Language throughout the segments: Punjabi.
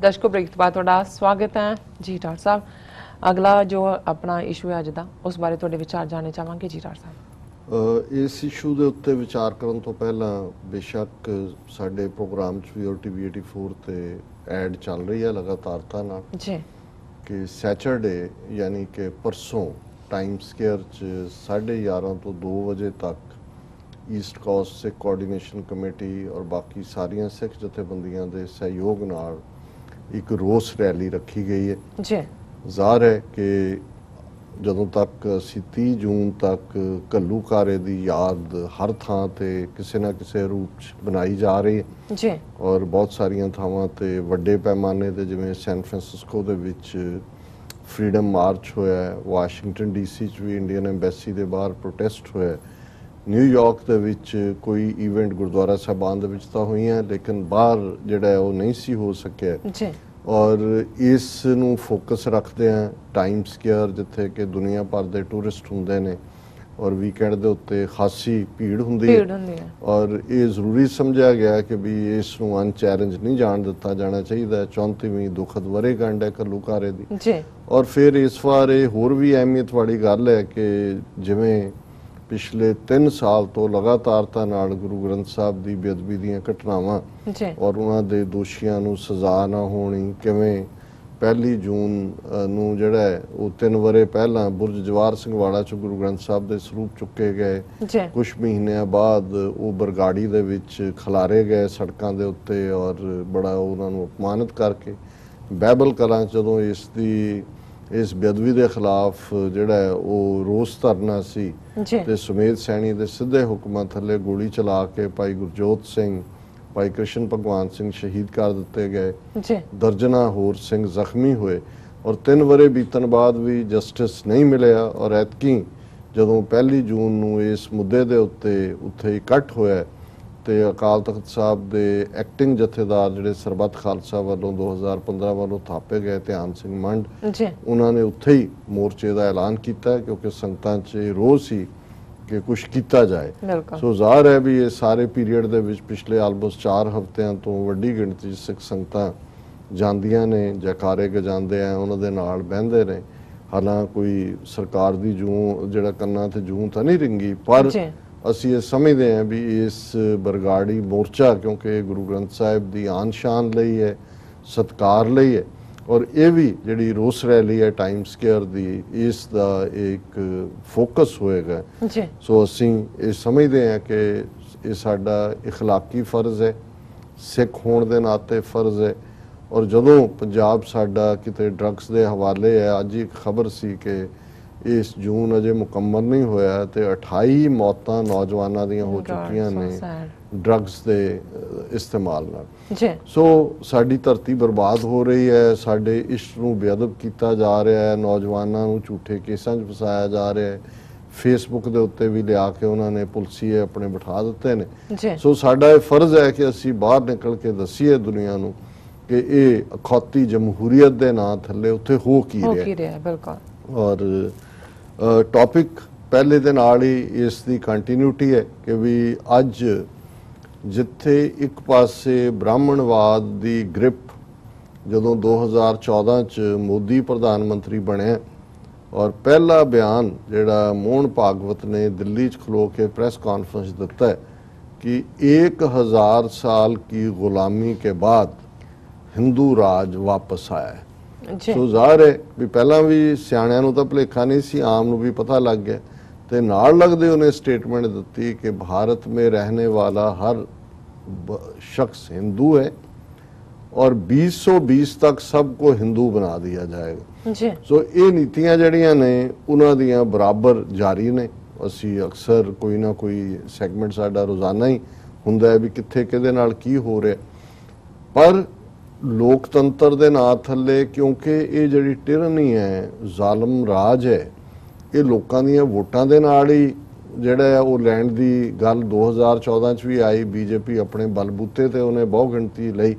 दर्शकों ब्रेक तो बाद तुहाडा स्वागत है जी डॉक्टर साहब। अगला जो अपना इशू है अज दा उस बारे तुहाडे विचार जानने चाहांगे जी डॉक्टर साहब। इस इशू के उत्ते विचार करन तो पहला बेशक साडे प्रोग्राम च भी और टीवी 84 ते ऐड चल रही है लगातारता नाल जी कि सैटरडे यानी कि परसों टाइम स्केयर च 11:30 तो 2 बजे तक East Coast Sikh coordination committee और बाकी सारिया सिख जथेबंदियां दे सहयोग नाल एक रोस रैली रखी गई है जी। ਜ਼ਾਹਰ है कि ਜਦੋਂ तक ਅਸੀਂ 30 जून तक ਘੱਲੂਘਾਰੇ ਦੀ याद हर ਥਾਂ ਤੇ ਕਿਸੇ ਨਾ ਕਿਸੇ ਰੂਪ 'ਚ ਬਣਾਈ ਜਾ ਰਹੀ ਹੈ जी ਔਰ ਬਹੁਤ ਸਾਰੀਆਂ ਥਾਵਾਂ ਤੇ ਵੱਡੇ ਪੈਮਾਨੇ ਤੇ ਜਿਵੇਂ ਸੈਨ ਫਰਾਂਸਿਸਕੋ ਦੇ ਵਿੱਚ ਫਰੀडम ਮਾਰਚ ਹੋਇਆ, ਵਾਸ਼ਿੰਗਟਨ ਡੀਸੀ 'ਚ ਵੀ ਇੰਡੀਅਨ ਐਮਬੈਸੀ ਦੇ ਬਾਹਰ ਪ੍ਰੋਟੈਸਟ ਹੋਇਆ, ਨਿਊਯਾਰਕ ਦੇ ਵਿੱਚ ਕੋਈ ਇਵੈਂਟ ਗੁਰਦੁਆਰਾ ਸਾਹਿਬਾਨ ਦੇ ਵਿੱਚ ਤਾਂ ਹੋਈਆਂ ਲੇਕਿਨ ਬਾਹਰ ਜਿਹੜਾ ਉਹ ਨਹੀਂ ਸੀ ਹੋ ਸਕਿਆ जी ਔਰ ਇਸ ਨੂੰ ਫੋਕਸ ਰੱਖਦੇ ਆ ਟਾਈਮ ਸਕੁਅਰ ਜਿੱਥੇ ਕਿ ਦੁਨੀਆ ਭਰ ਦੇ ਟੂਰਿਸਟ ਹੁੰਦੇ ਨੇ ਔਰ ਵੀਕਐਂਡ ਦੇ ਉੱਤੇ ਖਾਸੀ ਭੀੜ ਹੁੰਦੀ ਹੈ ਔਰ ਇਹ ਜ਼ਰੂਰੀ ਸਮਝਿਆ ਗਿਆ ਕਿ ਵੀ ਇਸ ਨੂੰ ਅਨਚੈਲੰਜ ਨਹੀਂ ਜਾਣ ਦਿੱਤਾ ਜਾਣਾ ਚਾਹੀਦਾ। 34ਵੀਂ ਦੁਖਦ ਵਰ੍ਹੇਗੰਢ ਹੈ ਘੱਲੂਘਾਰੇ ਦੀ जी ਔਰ ਫਿਰ ਇਸ ਵਾਰ ਇਹ ਹੋਰ ਵੀ ਅਹਿਮੀਅਤ ਵਾਲੀ ਗੱਲ ਹੈ ਕਿ ਜਿਵੇਂ पिछले 3 साल तो लगातारता नाल गुरु ग्रंथ साहब की बेअदबी ਦੀਆਂ ਘਟਨਾਵਾਂ और उन्होंने दोषियों ਨੂੰ सजा ना होनी किवें 1 जून ਨੂੰ ਜਿਹੜਾ ਹੈ ਉਹ 3 ਵਰ੍ਹੇ ਪਹਿਲਾਂ ਬੁਰਜ ਜਵਾਹਰ ਸਿੰਘ ਵਾਲਾ ਚ ਗੁਰੂ ਗ੍ਰੰਥ ਸਾਹਿਬ ਦੇ ਸਰੂਪ ਚੁੱਕੇ ਗਏ ਕੁਝ ਮਹੀਨਿਆਂ ਬਾਅਦ ਉਹ ਬਰਗਾੜੀ ਦੇ ਵਿੱਚ ਖਿਲਾਰੇ ਗਏ ਸੜਕਾਂ ਦੇ ਉੱਤੇ ਔਰ ਬੜਾ ਉਹਨਾਂ ਨੂੰ ਅਪਮਾਨਿਤ ਕਰਕੇ ਬਾਈਬਲ ਕਲਾਂ ਜਦੋਂ ਇਸ ਬੇਅਦਬੀ ਦੇ ਖਿਲਾਫ ਜਿਹੜਾ ਹੈ ਉਹ ਰੋਸ ਧਰਨਾ ਸੀ ਤੇ ਸੁਮੇਧ ਸੈਣੀ ਦੇ ਸਿੱਧੇ ਹੁਕਮਾਂ ਥੱਲੇ ਗੋਲੀ ਚਲਾ ਕੇ ਭਾਈ ਗੁਰਜੋਤ ਸਿੰਘ ਭਾਈ ਕ੍ਰਿਸ਼ਨ ਭਗਵਾਨ ਸਿੰਘ ਸ਼ਹੀਦ ਕਰ ਦਿੱਤੇ ਗਏ ਦਰਜਨਾਂ ਹੋਰ ਸਿੰਘ ਜ਼ਖਮੀ ਹੋਏ ਔਰ 3 ਵਰ੍ਹੇ ਬੀਤਣ ਬਾਅਦ ਵੀ ਜਸਟਿਸ ਨਹੀਂ ਮਿਲਿਆ ਔਰ ਐਤਕੀ ਜਦੋਂ 1 ਜੂਨ ਨੂੰ ਇਸ ਮੁੱਦੇ ਦੇ ਉੱਥੇ ਇਕੱਠ ਹੋਇਆ ਤੇ ਅਕਾਲ ਤਖਤ ਸਾਹਿਬ ਦੇ ਐਕਟਿੰਗ ਜਥੇਦਾਰ ਜਿਹੜੇ ਸਰਬੱਤ ਖਾਲਸਾ ਵੱਲੋਂ 2015 ਵੱਲੋਂ ਥਾਪੇ ਗਏ ਧਿਆਨ ਸਿੰਘ ਮੰਡ ਉਹਨਾਂ ਨੇ ਉੱਥੇ ਹੀ ਮੋਰਚੇ ਦਾ ਐਲਾਨ ਕੀਤਾ ਕਿਉਂਕਿ ਸੰਗਤਾਂ 'ਚ ਰੋਹ ਸੀ ਕਿ ਕੁਝ ਕੀਤਾ ਜਾਏ। ਸੋ ਜ਼ਾਹਰ ਹੈ ਵੀ ਇਹ ਸਾਰੇ ਪੀਰੀਅਡ ਦੇ ਵਿੱਚ ਪਿਛਲੇ ਆਲਮੋਸਟ 4 ਹਫ਼ਤਿਆਂ ਤੋਂ ਵੱਡੀ ਗਿਣਤੀ 'ਚ ਸਿੱਖ ਸੰਗਤਾਂ ਜਾਂਦੀਆਂ ਨੇ ਜੈਕਾਰੇ ਗਜਾਉਂਦੇ ਆ ਉਹਨਾਂ ਦੇ ਨਾਲ ਬਹਿੰਦੇ ਨੇ। ਹਾਲਾਂ ਕੋਈ ਸਰਕਾਰ ਦੀ ਜੂੰ ਜਿਹੜਾ ਕੰਨਾਂ ਤੇ ਜੂੰ ਤਾਂ ਨਹੀਂ ਰਿੰਗੀ ਪਰ ਅਸੀਂ ਇਹ ਸਮਝਦੇ ਹਾਂ ਵੀ ਇਸ ਬਰਗਾੜੀ ਮੋਰਚਾ ਕਿਉਂਕਿ ਗੁਰੂ ਗ੍ਰੰਥ ਸਾਹਿਬ ਦੀ ਆਨ ਸ਼ਾਨ ਲਈ ਹੈ ਸਤਿਕਾਰ ਲਈ ਹੈ ਔਰ ਇਹ ਵੀ ਜਿਹੜੀ ਰੋਸ ਰੈਲੀ ਹੈ ਟਾਈਮ ਸਕੁਅਰ ਦੀ ਇਸ ਦਾ ਇੱਕ ਫੋਕਸ ਹੋਏਗਾ। ਸੋ ਅਸੀਂ ਇਹ ਸਮਝਦੇ ਹਾਂ ਕਿ ਇਹ ਸਾਡਾ ਇਖਲਾਕੀ ਫਰਜ਼ ਹੈ ਸਿੱਖ ਹੋਣ ਦੇ ਨਾਤੇ ਫਰਜ਼ ਹੈ ਔਰ ਜਦੋਂ ਪੰਜਾਬ ਸਾਡਾ ਕਿਤੇ ਡਰੱਗਸ ਦੇ ਹਵਾਲੇ ਹੈ ਅੱਜ ਇੱਕ ਖਬਰ ਸੀ ਕਿ ਇਸ ਜੂਨ ਅਜੇ ਮੁਕੰਮਲ ਨਹੀਂ ਹੋਇਆ ਤੇ 28 ਮੌਤਾਂ ਨੌਜਵਾਨਾਂ ਦੀਆਂ ਹੋ ਚੁੱਕੀਆਂ ਨੇ ਡਰੱਗਸ ਦੇ ਇਸਤੇਮਾਲ ਨਾਲ। ਸੋ ਸਾਡੀ ਧਰਤੀ ਬਰਬਾਦ ਹੋ ਰਹੀ ਹੈ ਸਾਡੇ ਇਸ਼ਕ ਨੂੰ ਬੇਅਦਬ ਕੀਤਾ ਜਾ ਰਿਹਾ ਹੈ ਨੌਜਵਾਨਾਂ ਨੂੰ ਝੂਠੇ ਕੇਸਾਂ 'ਚ ਫਸਾਇਆ ਜਾ ਰਿਹਾ ਹੈ ਫੇਸਬੁੱਕ ਦੇ ਉੱਤੇ ਵੀ ਲਿਆ ਕੇ ਉਹਨਾਂ ਨੇ ਪੁਲਸੀਏ ਆਪਣੇ ਬਿਠਾ ਦਿੱਤੇ ਨੇ। ਸੋ ਸਾਡਾ ਇਹ ਫਰਜ਼ ਹੈ ਕਿ ਅਸੀਂ ਬਾਹਰ ਨਿਕਲ ਕੇ ਦੱਸੀਏ ਦੁਨੀਆ ਨੂੰ ਕਿ ਇਹ ਅਖੌਤੀ ਜਮਹੂਰੀਅਤ ਦੇ ਨਾਂ ਥੱਲੇ ਉੱਥੇ ਹੋ ਕੀ ਰਿਹਾ ਬਿਲਕੁਲ। ਔਰ ਟੌਪਿਕ ਪਹਿਲੇ ਦੇ ਨਾਲ ਹੀ ਇਸ ਦੀ ਕੰਟੀਨਿਊਟੀ ਹੈ ਕਿ ਵੀ ਅੱਜ ਜਿੱਥੇ ਇੱਕ ਪਾਸੇ ਬ੍ਰਾਹਮਣਵਾਦ ਦੀ ਗ੍ਰਿਪ ਜਦੋਂ 2014 ਚ ਮੋਦੀ ਪ੍ਰਧਾਨ ਮੰਤਰੀ ਬਣਿਆ ਔਰ ਪਹਿਲਾ ਬਿਆਨ ਜਿਹੜਾ ਮੋਹਨ ਭਾਗਵਤ ਨੇ ਦਿੱਲੀ 'ਚ ਖਲੋ ਕੇ ਪ੍ਰੈਸ ਕਾਨਫਰੰਸ ਦਿੱਤਾ ਹੈ कि 1000 साल की गुलामी के बाद हिंदू राज वापस आया है। सो ਜ਼ਾਹਰ है भी पहला भी सियाणिਆਂ ਨੂੰ ਤਾਂ ਭੁਲੇਖਾ नहीं सी आम ਨੂੰ भी पता लग गया ਤੇ ਨਾਲ लगदे उन्हें स्टेटमेंट दी कि भारत में रहने वाला हर शख्स हिंदू है और 2020 तक सबको हिंदू बना दिया जाएगा। सो ये नीतियां जड़ियां ने उन्हां दियां बराबर जारी ने। ਅਸੀਂ ਅਕਸਰ ਕੋਈ ਨਾ ਕੋਈ ਸੈਗਮੈਂਟ ਸਾਡਾ ਰੋਜ਼ਾਨਾ ਹੀ ਹੁੰਦਾ ਹੈ ਵੀ ਕਿੱਥੇ ਕਿਹਦੇ ਨਾਲ ਕੀ ਹੋ ਰਿਹਾ ਪਰ ਲੋਕਤੰਤਰ ਦੇ ਨਾਂ ਥੱਲੇ ਕਿਉਂਕਿ ਇਹ ਜਿਹੜੀ ਟਿਰਨੀ ਹੈ ਜ਼ਾਲਮ ਰਾਜ ਹੈ ਇਹ ਲੋਕਾਂ ਦੀਆਂ ਵੋਟਾਂ ਦੇ ਨਾਲ ਹੀ ਜਿਹੜਾ ਉਹ ਲੈਂਡ ਦੀ ਗੱਲ 2014 ਚ ਵੀ ਆਈ ਬੀਜੇਪੀ ਆਪਣੇ ਬਲਬੂਤੇ ਤੇ ਉਹਨੇ ਬਹੁ ਗਿਣਤੀ ਲਈ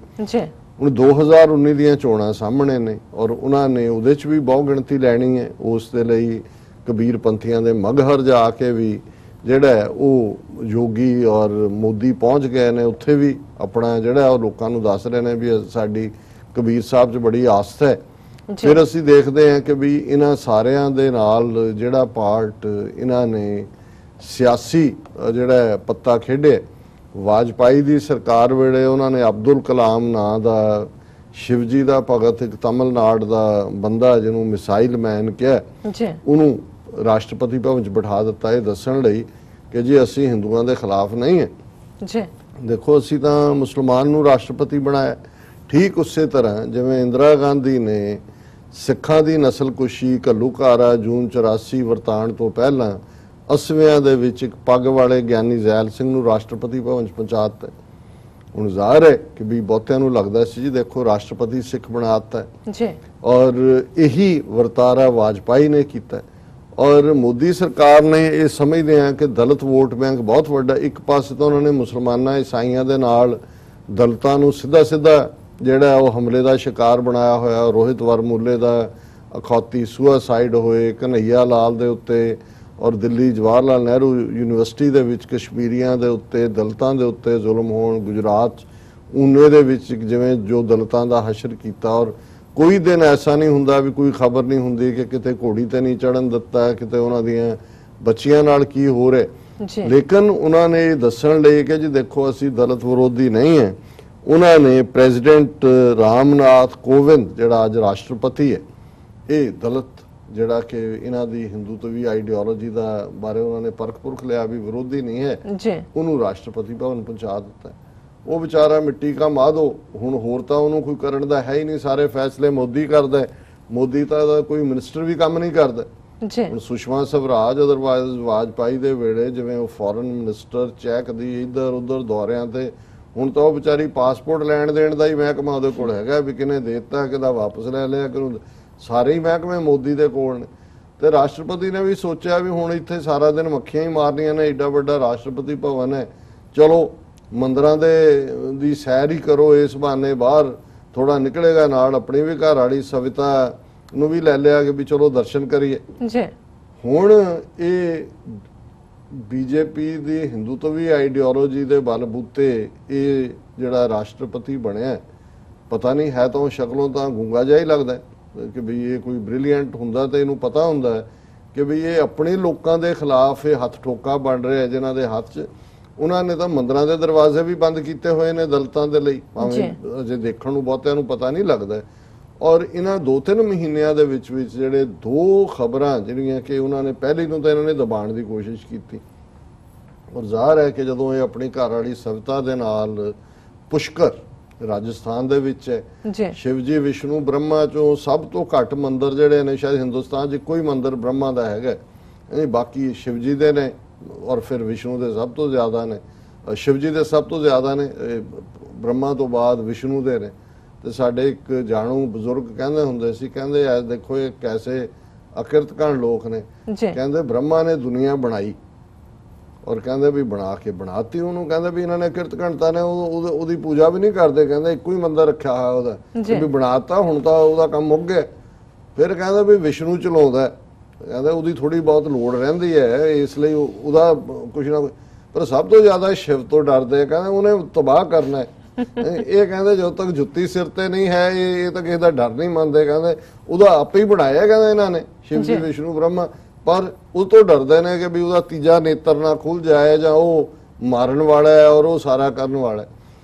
ਹੁਣ 2019 ਦੀਆਂ ਚੋਣਾਂ ਸਾਹਮਣੇ ਨੇ ਔਰ ਉਹਨਾਂ ਨੇ ਉਹਦੇ ਚ ਵੀ ਬਹੁ ਗਿਣਤੀ ਲੈਣੀ ਹੈ ਉਸ ਦੇ ਲਈ ਕਬੀਰ ਪੰਥੀਆਂ ਦੇ ਮਗਹਰ ਜਾ ਕੇ ਵੀ ਜਿਹੜਾ ਉਹ ਯੋਗੀ ਔਰ ਮੋਦੀ ਪਹੁੰਚ ਗਏ ਨੇ ਉੱਥੇ ਵੀ ਆਪਣਾ ਜਿਹੜਾ ਉਹ ਲੋਕਾਂ ਨੂੰ ਦੱਸ ਰਹੇ ਨੇ ਵੀ ਸਾਡੀ ਕਬੀਰ ਸਾਹਿਬ 'ਚ ਬੜੀ ਆਸਥਾ ਹੈ। ਫਿਰ ਅਸੀਂ ਦੇਖਦੇ ਹਾਂ ਕਿ ਵੀ ਇਹਨਾਂ ਸਾਰਿਆਂ ਦੇ ਨਾਲ ਜਿਹੜਾ ਪਾਰਟ ਇਹਨਾਂ ਨੇ ਸਿਆਸੀ ਜਿਹੜਾ ਪੱਤਾ ਖੇਡਿਆ, ਵਾਜਪਾਈ ਦੀ ਸਰਕਾਰ ਵੇਲੇ ਉਹਨਾਂ ਨੇ ਅਬਦੁਲ ਕਲਾਮ ਨਾਂ ਦਾ ਸ਼ਿਵਜੀ ਦਾ ਭਗਤ, ਇੱਕ ਤਮਿਲਨਾਡੂ ਦਾ ਬੰਦਾ ਜਿਹਨੂੰ ਮਿਸਾਈਲ ਮੈਨ ਕਿਹਾ, ਉਹਨੂੰ ਰਾਸ਼ਟਰਪਤੀ ਭਵਨ 'ਚ ਬਿਠਾ ਦਿੱਤਾ ਇਹ ਦੱਸਣ ਲਈ ਕਿ ਜੀ ਅਸੀਂ ਹਿੰਦੂਆਂ ਦੇ ਖਿਲਾਫ ਨਹੀਂ ਹੈ। ਦੇਖੋ ਅਸੀਂ ਤਾਂ ਮੁਸਲਮਾਨ ਨੂੰ ਰਾਸ਼ਟਰਪਤੀ ਬਣਾਇਆ। ਠੀਕ ਉਸੇ ਤਰ੍ਹਾਂ ਜਿਵੇਂ ਇੰਦਰਾ ਗਾਂਧੀ ਨੇ ਸਿੱਖਾਂ ਦੀ ਨਸਲਕੁਸ਼ੀ ਘੱਲੂਘਾਰਾ ਜੂਨ 84 ਵਰਤਾਣ ਤੋਂ ਪਹਿਲਾਂ 80ਵਿਆਂ ਦੇ ਵਿੱਚ ਇੱਕ ਪੱਗ ਵਾਲੇ ਗਿਆਨੀ ਜ਼ੈਲ ਸਿੰਘ ਨੂੰ ਰਾਸ਼ਟਰਪਤੀ ਭਵਨ 'ਚ ਪਹੁੰਚਾ ਦਿੱਤਾ। ਹੁਣ ਜ਼ਾਹਰ ਹੈ ਕਿ ਵੀ ਬਹੁਤਿਆਂ ਨੂੰ ਲੱਗਦਾ ਸੀ ਜੀ ਦੇਖੋ ਰਾਸ਼ਟਰਪਤੀ ਸਿੱਖ ਬਣਾ ਦਿੱਤਾ ਜੀ, ਔਰ ਇਹੀ ਵਰਤਾਰਾ ਵਾਜਪਾਈ ਨੇ ਕੀਤਾ। ਔਰ ਮੋਦੀ ਸਰਕਾਰ ਨੇ ਇਹ ਸਮਝਦੇ ਆ ਕਿ ਦਲਿਤ ਵੋਟ ਬੈਂਕ ਬਹੁਤ ਵੱਡਾ, ਇੱਕ ਪਾਸੇ ਤਾਂ ਉਹਨਾਂ ਨੇ ਮੁਸਲਮਾਨਾਂ ਈਸਾਈਆਂ ਦੇ ਨਾਲ ਦਲਿਤਾਂ ਨੂੰ ਸਿੱਧਾ ਜਿਹੜਾ ਉਹ ਹਮਲੇ ਦਾ ਸ਼ਿਕਾਰ ਬਣਾਇਆ ਹੋਇਆ। ਰੋਹਿਤ ਵਰਮੂਲੇ ਦਾ ਅਖੌਤੀ ਸੁਸਾਈਡ ਹੋਏ, ਕਨਈਆ ਲਾਲ ਦੇ ਉੱਤੇ, ਔਰ ਦਿੱਲੀ ਜਵਾਹਰ ਲਾਲ ਨਹਿਰੂ ਯੂਨੀਵਰਸਿਟੀ ਦੇ ਵਿੱਚ ਕਸ਼ਮੀਰੀਆਂ ਦੇ ਉੱਤੇ ਦਲਿਤਾਂ ਦੇ ਉੱਤੇ ਜ਼ੁਲਮ ਹੋਣ, ਗੁਜਰਾਤ ਊਨੇ ਦੇ ਵਿੱਚ ਜਿਵੇਂ ਜੋ ਦਲਿਤਾਂ ਦਾ ਹਸ਼ਰ ਕੀਤਾ। ਔਰ ਕੋਈ ਦਿਨ ਐਸਾ ਨਹੀਂ ਹੁੰਦਾ ਵੀ ਕੋਈ ਖਬਰ ਨਹੀਂ ਹੁੰਦੀ ਕਿ ਕਿਤੇ ਘੋੜੀ ਤੇ ਨਹੀਂ ਚੜਨ ਦਿੱਤਾ, ਕਿਤੇ ਉਹਨਾਂ ਦੀਆਂ ਬੱਚੀਆਂ ਨਾਲ ਕੀ ਹੋ ਰਿਹਾ। ਲੇਕਿਨ ਉਹਨਾਂ ਨੇ ਇਹ ਦੱਸਣ ਲਈ ਕਿ ਜੀ ਦੇਖੋ ਅਸੀਂ ਦਲਿਤ ਵਿਰੋਧੀ ਨਹੀਂ ਹੈ, ਉਹਨਾਂ ਨੇ ਪ੍ਰੈਜ਼ੀਡੈਂਟ ਰਾਮਨਾਥ ਕੋਵਿੰਦ ਜਿਹੜਾ ਅੱਜ ਰਾਸ਼ਟਰਪਤੀ ਹੈ, ਇਹ ਦਲਿਤ ਜਿਹੜਾ ਕਿ ਇਹਨਾਂ ਦੀ ਹਿੰਦੂਤਵੀ ਆਈਡੀਓਲੋਜੀ ਦਾ ਬਾਰੇ ਉਹਨਾਂ ਨੇ ਪਰਖ ਪੁਰਖ ਲਿਆ ਵੀ ਵਿਰੋਧੀ ਨਹੀਂ ਹੈ, ਉਹਨੂੰ ਰਾਸ਼ਟਰਪਤੀ ਭਵਨ ਪਹੁੰਚਾ ਦਿੱਤਾ। ਉਹ ਵਿਚਾਰਾ ਮਿੱਟੀ ਕਾ ਮਾਧੋ, ਹੁਣ ਹੋਰ ਤਾਂ ਉਹਨੂੰ ਕੋਈ ਕਰਨ ਦਾ ਹੈ ਹੀ ਨਹੀਂ, ਸਾਰੇ ਫੈਸਲੇ ਮੋਦੀ ਕਰਦਾ। ਮੋਦੀ ਤਾਂ ਕੋਈ ਮਿਨਿਸਟਰ ਵੀ ਕੰਮ ਨਹੀਂ ਕਰਦਾ। ਹੁਣ ਸੁਸ਼ਮਾ ਸਵਰਾਜ ਅਦਰਵਾਈਜ਼ ਵਾਜਪਾਈ ਦੇ ਵੇਲੇ ਜਿਵੇਂ ਉਹ ਫੋਰਨ ਮਿਨਿਸਟਰ ਚੈੱਕ ਦੀ ਇੱਧਰ ਉੱਧਰ ਦੌਰਿਆਂ ਤੇ, ਹੁਣ ਤਾਂ ਉਹ ਵਿਚਾਰੀ ਪਾਸਪੋਰਟ ਲੈਣ ਦੇਣ ਦਾ ਹੀ ਮਹਿਕਮਾ ਉਹਦੇ ਕੋਲ ਹੈਗਾ ਵੀ ਕਿਨੇ ਦੇਤਾ, ਕਿਦਾ ਵਾਪਸ ਲੈ ਲਿਆ, ਕਿ ਸਾਰੇ ਹੀ ਮਹਿਕਮੇ ਮੋਦੀ ਦੇ ਕੋਲ ਨੇ। ਤੇ ਰਾਸ਼ਟਰਪਤੀ ਨੇ ਵੀ ਸੋਚਿਆ ਵੀ ਹੁਣ ਇੱਥੇ ਸਾਰਾ ਦਿਨ ਮੱਖੀਆਂ ਹੀ ਮਾਰਨੀਆਂ ਨੇ, ਏਡਾ ਵੱਡਾ ਰਾਸ਼ਟਰਪਤੀ ਭਵਨ ਹੈ, ਚਲੋ ਮੰਦਰਾਂ ਦੀ ਸੈਰ ਹੀ ਕਰੋ, ਇਸ ਬਹਾਨੇ ਬਾਹਰ ਥੋੜਾ ਨਿਕਲੇਗਾ, ਨਾਲ ਆਪਣੀ ਵੀ ਘਰ ਵਾਲੀ ਸਵਿਤਾ ਨੂੰ ਵੀ ਲੈ ਲਿਆ ਕਿ ਵੀ ਚਲੋ ਦਰਸ਼ਨ ਕਰੀਏ। ਹੁਣ ਇਹ ਬੀਜੇਪੀ ਦੀ ਹਿੰਦੂਤਵੀ ਆਈਡੀਓਲੋਜੀ ਦੇ ਬਲਬੂਤੇ ਇਹ ਜਿਹੜਾ ਰਾਸ਼ਟਰਪਤੀ ਬਣਿਆ, ਪਤਾ ਨਹੀਂ ਹੈ ਤਾਂ ਉਹ ਸ਼ਕਲੋਂ ਤਾਂ ਗੂੰਗਾ ਜਿਹਾ ਹੀ ਲੱਗਦਾ ਕਿ ਵੀ ਇਹ ਕੋਈ ਬ੍ਰਿਲੀਅੰਟ ਹੁੰਦਾ ਤੇ ਇਹਨੂੰ ਪਤਾ ਹੁੰਦਾ ਕਿ ਵੀ ਇਹ ਆਪਣੇ ਲੋਕਾਂ ਦੇ ਖਿਲਾਫ ਇਹ ਹੱਥ ਠੋਕਾ ਬਣ ਰਿਹਾ ਜਿਨ੍ਹਾਂ ਦੇ ਹੱਥ 'ਚ। ਉਹਨਾਂ ਨੇ ਤਾਂ ਮੰਦਰਾਂ ਦੇ ਦਰਵਾਜ਼ੇ ਵੀ ਬੰਦ ਕੀਤੇ ਹੋਏ ਨੇ ਦਲਿਤਾਂ ਦੇ ਲਈ, ਭਾਵੇਂ ਅਜੇ ਦੇਖਣ ਨੂੰ ਬਹੁਤਿਆਂ ਨੂੰ ਪਤਾ ਨਹੀਂ ਲੱਗਦਾ। ਔਰ ਇਹਨਾਂ 2-3 ਮਹੀਨਿਆਂ ਦੇ ਵਿੱਚ ਜਿਹੜੇ 2 ਖਬਰਾਂ ਜਿਹੜੀਆਂ ਕਿ ਉਹਨਾਂ ਨੇ ਪਹਿਲੀ ਨੂੰ ਤਾਂ ਇਹਨਾਂ ਨੇ ਦਬਾਉਣ ਦੀ ਕੋਸ਼ਿਸ਼ ਕੀਤੀ, ਔਰ ਜ਼ਾਹਰ ਹੈ ਕਿ ਜਦੋਂ ਇਹ ਆਪਣੀ ਘਰ ਵਾਲੀ ਸਵਿਤਾ ਦੇ ਨਾਲ ਪੁਸ਼ਕਰ ਰਾਜਸਥਾਨ ਦੇ ਵਿੱਚ ਹੈ, ਸ਼ਿਵਜੀ ਵਿਸ਼ਨੂੰ ਬ੍ਰਹਮਾ ਚੋਂ ਸਭ ਤੋਂ ਘੱਟ ਮੰਦਿਰ ਜਿਹੜੇ ਨੇ ਸ਼ਾਇਦ ਹਿੰਦੁਸਤਾਨ 'ਚ ਇੱਕੋ ਹੀ ਮੰਦਿਰ ਬ੍ਰਹਮਾ ਦਾ ਹੈਗਾ, ਬਾਕੀ ਸ਼ਿਵਜੀ ਦੇ ਨੇ ਔਰ ਫਿਰ ਵਿਸ਼ਨੂੰ ਦੇ ਸਭ ਤੋਂ ਜ਼ਿਆਦਾ ਨੇ, ਸ਼ਿਵਜੀ ਦੇ ਸਭ ਤੋਂ ਜ਼ਿਆਦਾ ਨੇ, ਬ੍ਰਹਮਾ ਤੋਂ ਬਾਅਦ ਵਿਸ਼ਨੂੰ ਦੇ ਨੇ। ਤੇ ਸਾਡੇ ਇੱਕ ਜਾਣੂ ਬਜ਼ੁਰਗ ਕਹਿੰਦੇ ਹੁੰਦੇ ਸੀ, ਕਹਿੰਦੇ ਐ ਦੇਖੋ ਇਹ ਕੈਸੇ ਅਕਿਰਤਕਣ ਲੋਕ ਨੇ, ਕਹਿੰਦੇ ਬ੍ਰਹਮਾ ਨੇ ਦੁਨੀਆ ਬਣਾਈ ਔਰ ਕਹਿੰਦੇ ਵੀ ਬਣਾ ਕੇ ਬਣਾਤੀ ਉਹਨੂੰ, ਕਹਿੰਦੇ ਵੀ ਇਹਨਾਂ ਨੇ ਕਿਰਤਕਣਤਾ ਨੇ ਉਹਦੀ ਪੂਜਾ ਵੀ ਨਹੀਂ ਕਰਦੇ, ਕਹਿੰਦੇ ਇੱਕੋ ਹੀ ਮੰਦਰ ਰੱਖਿਆ ਹੋਇਆ ਉਹਦਾ ਵੀ ਬਣਾਤਾ, ਹੁਣ ਤਾਂ ਉਹਦਾ ਕੰਮ ਮੁੱਕ ਗਿਆ। ਫਿਰ ਕਹਿੰਦੇ ਵੀ ਵਿਸ਼ਨੂੰ ਚਲਾਉਂਦਾ, ਕਹਿੰਦੇ ਉਹਦੀ ਥੋੜੀ ਬਹੁਤ ਲੋੜ ਰਹਿੰਦੀ ਹੈ, ਇਸ ਲਈ ਉਹਦਾ ਕੁਛ ਨਾ ਕੁਛ, ਪਰ ਸਭ ਤੋਂ ਜ਼ਿਆਦਾ ਸ਼ਿਵ ਤੋਂ ਡਰਦੇ, ਕਹਿੰਦੇ ਉਹਨੇ ਤਬਾਹ ਕਰਨਾ ਹੈ। ਇਹ ਕਹਿੰਦੇ ਜਦੋਂ ਤੱਕ ਜੁੱਤੀ ਸਿਰ ਤੇ ਨਹੀਂ ਹੈ ਇਹ ਤਾਂ ਕਿਸੇ ਦਾ ਡਰ ਨਹੀਂ ਮੰਨਦੇ, ਕਹਿੰਦੇ ਉਹਦਾ ਆਪੇ ਹੀ ਬਣਾਇਆ ਕਹਿੰਦੇ ਇਹਨਾਂ ਨੇ ਸ਼ਿਵ ਜੀ ਵਿਸ਼ਨੂੰ ਬ੍ਰਹਮਾ, ਪਰ ਉਹ ਤੋਂ ਡਰਦੇ ਨੇ ਕਿ ਵੀ ਉਹਦਾ ਤੀਜਾ ਨੇਤਰ ਨਾ ਖੁੱਲ ਜਾਏ ਜਾਂ ਉਹ ਮਾਰਨ ਵਾਲਾ ਹੈ ਔਰ ਉਹ ਸਾਰਾ ਕਰਨ ਵਾਲਾ ਹੈ।